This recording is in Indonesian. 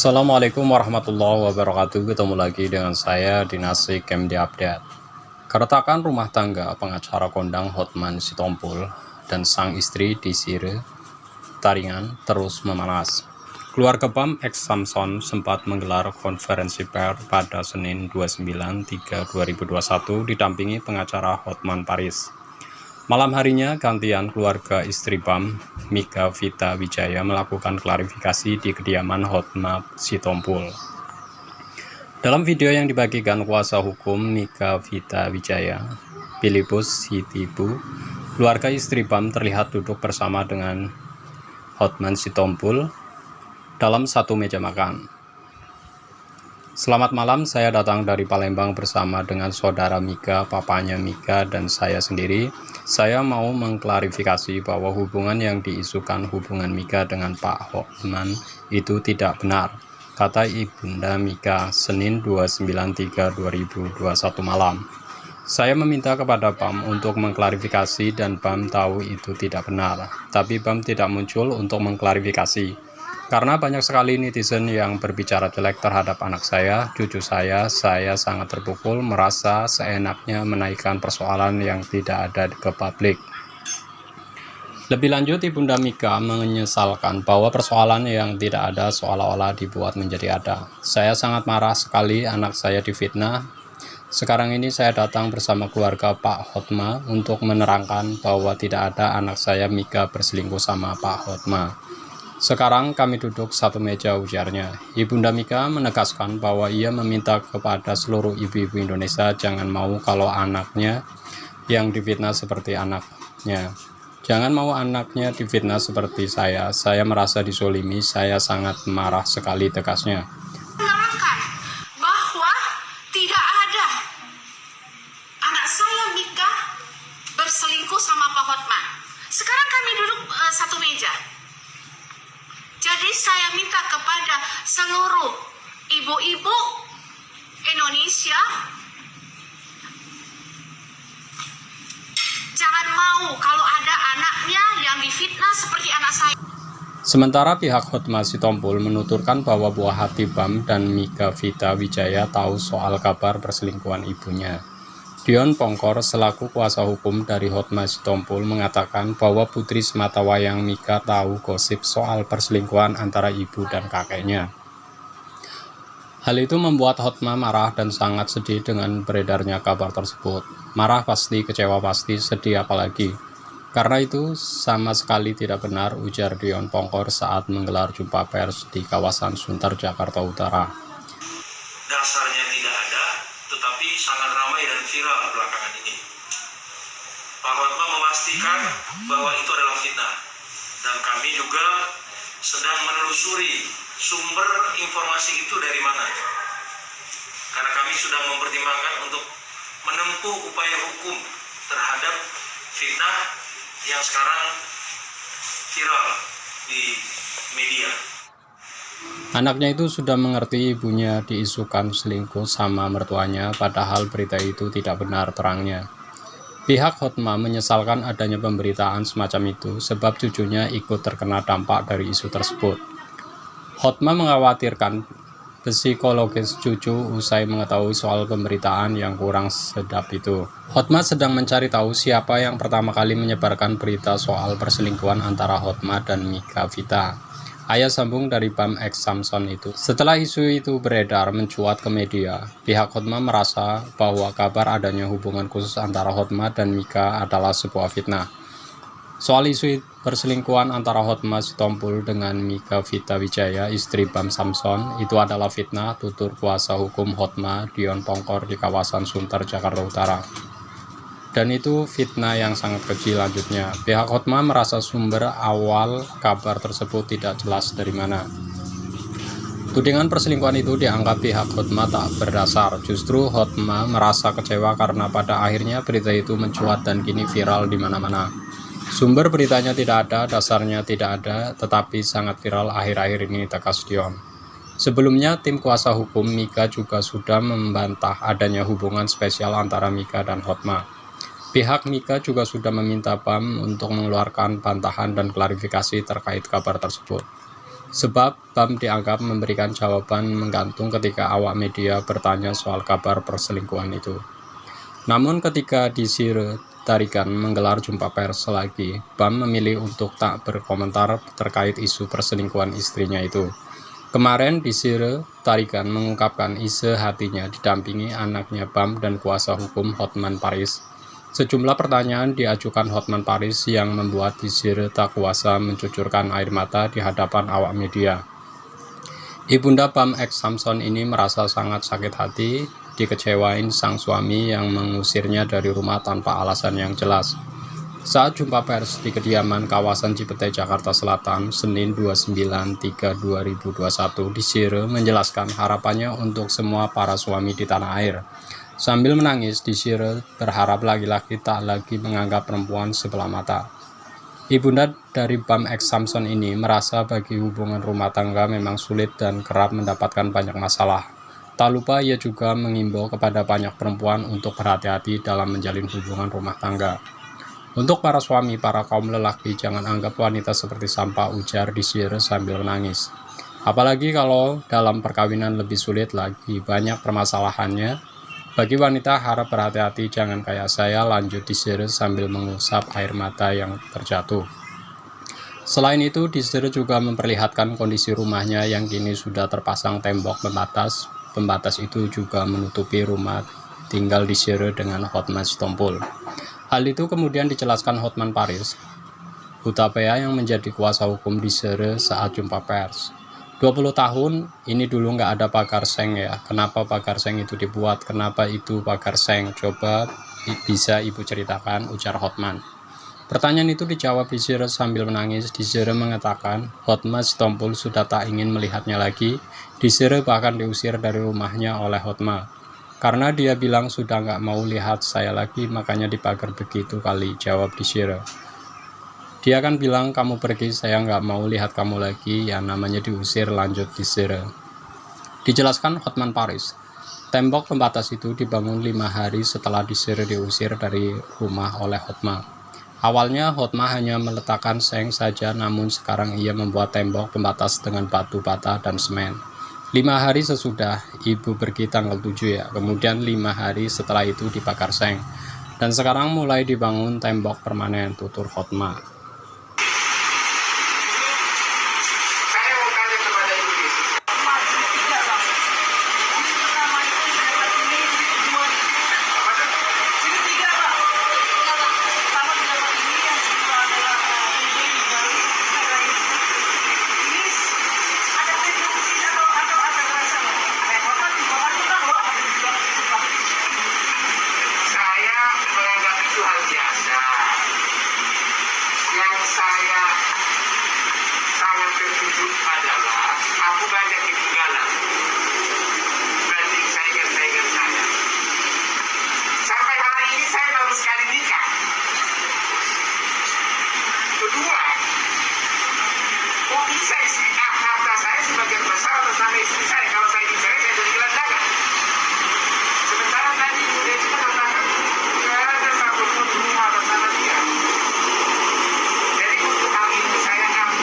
Assalamualaikum warahmatullahi wabarakatuh. Ketemu lagi dengan saya di Nasik MD Update. Keretakan rumah tangga pengacara kondang Hotman Sitompul dan sang istri di Sire Taringan terus memanas. Keluarga BAM X Samson sempat menggelar konferensi pers pada Senin 29/3/2021 didampingi pengacara Hotman Paris. Malam harinya, gantian keluarga istri BAM, Mika Vita Wijaya, melakukan klarifikasi di kediaman Hotman Sitompul. Dalam video yang dibagikan kuasa hukum Mika Vita Wijaya, Pilipus Hitibu, keluarga istri BAM terlihat duduk bersama dengan Hotman Sitompul dalam satu meja makan. Selamat malam, saya datang dari Palembang bersama dengan saudara Mika, papanya Mika, dan saya sendiri. Saya mau mengklarifikasi bahwa hubungan yang diisukan hubungan Mika dengan Pak Hotman itu tidak benar, kata Ibunda Mika Senin 29/3/2021 malam. Saya meminta kepada BAM untuk mengklarifikasi dan BAM tahu itu tidak benar, tapi BAM tidak muncul untuk mengklarifikasi. Karena banyak sekali netizen yang berbicara jelek terhadap anak saya, cucu saya sangat terpukul, merasa seenaknya menaikkan persoalan yang tidak ada ke publik. Lebih lanjut, Ibunda Mika menyesalkan bahwa persoalan yang tidak ada seolah-olah dibuat menjadi ada. Saya sangat marah sekali anak saya difitnah. Sekarang ini saya datang bersama keluarga Pak Hotma untuk menerangkan bahwa tidak ada anak saya Mika berselingkuh sama Pak Hotma. Sekarang kami duduk satu meja, ujarnya. Ibunda Mika menegaskan bahwa ia meminta kepada seluruh ibu-ibu Indonesia jangan mau kalau anaknya yang difitnah seperti anaknya. Jangan mau anaknya difitnah seperti saya. Saya merasa disolimi, saya sangat marah sekali, tegasnya. Menerangkan bahwa tidak ada anak saya Mika berselingkuh sama Pak Hotman. Sekarang kami duduk satu meja. Jadi saya minta kepada seluruh ibu-ibu Indonesia jangan mau kalau ada anaknya yang difitnah seperti anak saya. Sementara pihak Hotman Sitompul menuturkan bahwa buah hati BAM dan Mika Vita Wijaya tahu soal kabar perselingkuhan ibunya. Dion Pongkor selaku kuasa hukum dari Hotman Sitompul mengatakan bahwa putri sematawayang Mika tahu gosip soal perselingkuhan antara ibu dan kakeknya. Hal itu membuat Hotman marah dan sangat sedih dengan beredarnya kabar tersebut. Marah pasti, kecewa pasti, sedih apalagi. Karena itu sama sekali tidak benar, ujar Dion Pongkor saat menggelar jumpa pers di kawasan Sunter, Jakarta Utara. Dasarnya tidak ada, tetapi sangat ramai dan viral belakangan ini. Pak Hotman memastikan bahwa itu adalah fitnah, dan kami juga sedang menelusuri sumber informasi itu dari mana. Karena kami sudah mempertimbangkan untuk menempuh upaya hukum terhadap fitnah yang sekarang viral di media. Anaknya itu sudah mengerti ibunya diisukan selingkuh sama mertuanya, padahal berita itu tidak benar, terangnya. Pihak Hotman menyesalkan adanya pemberitaan semacam itu, sebab cucunya ikut terkena dampak dari isu tersebut. Hotman mengkhawatirkan psikologis cucu usai mengetahui soal pemberitaan yang kurang sedap itu. Hotman sedang mencari tahu siapa yang pertama kali menyebarkan berita soal perselingkuhan antara Hotman dan Mika Vita, ayah sambung dari BAM X Samson itu. Setelah isu itu beredar mencuat ke media, pihak Hotman merasa bahwa kabar adanya hubungan khusus antara Hotman dan Mika adalah sebuah fitnah. Soal isu perselingkuhan antara Hotman Sitompul dengan Mika Vita Wijaya, istri BAM Samson, itu adalah fitnah, tutur kuasa hukum Hotman Dion Pongkor di kawasan Sunter, Jakarta Utara. Dan itu fitnah yang sangat kecil, lanjutnya. Pihak Hotman merasa sumber awal kabar tersebut tidak jelas dari mana. Tudingan perselingkuhan itu dianggap pihak Hotman tak berdasar. Justru Hotman merasa kecewa karena pada akhirnya berita itu mencuat dan kini viral di mana-mana. Sumber beritanya tidak ada, dasarnya tidak ada, tetapi sangat viral akhir-akhir ini, tegas Dion. Sebelumnya, tim kuasa hukum Mika juga sudah membantah adanya hubungan spesial antara Mika dan Hotman. Pihak Mika juga sudah meminta BAM untuk mengeluarkan bantahan dan klarifikasi terkait kabar tersebut. Sebab Bam dianggap memberikan jawaban menggantung ketika awak media bertanya soal kabar perselingkuhan itu. Namun ketika Desire Tarigan menggelar jumpa pers lagi, Bam memilih untuk tak berkomentar terkait isu perselingkuhan istrinya itu. Kemarin Desire Tarigan mengungkapkan isi hatinya didampingi anaknya Bam dan kuasa hukum Hotman Paris. Sejumlah pertanyaan diajukan Hotman Paris yang membuat Desire tak kuasa mencucurkan air mata di hadapan awak media. Ibunda Bam X Samson ini merasa sangat sakit hati dikecewain sang suami yang mengusirnya dari rumah tanpa alasan yang jelas. Saat jumpa pers di kediaman kawasan Cipete, Jakarta Selatan, Senin 29/3/2021, Desire menjelaskan harapannya untuk semua para suami di tanah air. Sambil menangis, Desire berharap laki-laki tak lagi menganggap perempuan sebelah mata. Ibunda dari Bam X Samson ini merasa bagi hubungan rumah tangga memang sulit dan kerap mendapatkan banyak masalah. Tak lupa ia juga mengimbau kepada banyak perempuan untuk berhati-hati dalam menjalin hubungan rumah tangga. Untuk para suami, para kaum lelaki, jangan anggap wanita seperti sampah, ujar Desire sambil menangis. Apalagi kalau dalam perkawinan lebih sulit lagi, banyak permasalahannya. Bagi wanita harap berhati-hati, jangan kayak saya, lanjut Desire sambil mengusap air mata yang terjatuh. Selain itu, Desire juga memperlihatkan kondisi rumahnya yang kini sudah terpasang tembok pembatas. Pembatas itu juga menutupi rumah tinggal Desire dengan Hotman Sitompul. Hal itu kemudian dijelaskan Hotman Paris Hutapea yang menjadi kuasa hukum Desire saat jumpa pers. 20 tahun ini dulu nggak ada pagar seng ya. Kenapa pagar seng itu dibuat? Kenapa itu pagar seng? Coba bisa ibu ceritakan, ujar Hotman. Pertanyaan itu dijawab Desire sambil menangis. Desire mengatakan Hotman Sitompul sudah tak ingin melihatnya lagi. Desire bahkan diusir dari rumahnya oleh Hotman. Karena dia bilang sudah nggak mau lihat saya lagi, makanya dipagar begitu kali, jawab Desire. Dia kan bilang kamu pergi, saya nggak mau lihat kamu lagi, ya namanya diusir, lanjut Desire. Dijelaskan Hotman Paris, tembok pembatas itu dibangun 5 hari setelah Desire diusir dari rumah oleh Hotman. Awalnya Hotman hanya meletakkan seng saja, namun sekarang ia membuat tembok pembatas dengan batu bata dan semen. 5 hari sesudah ibu pergi tanggal 7 ya, kemudian 5 hari setelah itu dibakar seng. Dan sekarang mulai dibangun tembok permanen, tutur Hotman. Harta saya sebagian besar atas nama istri saya.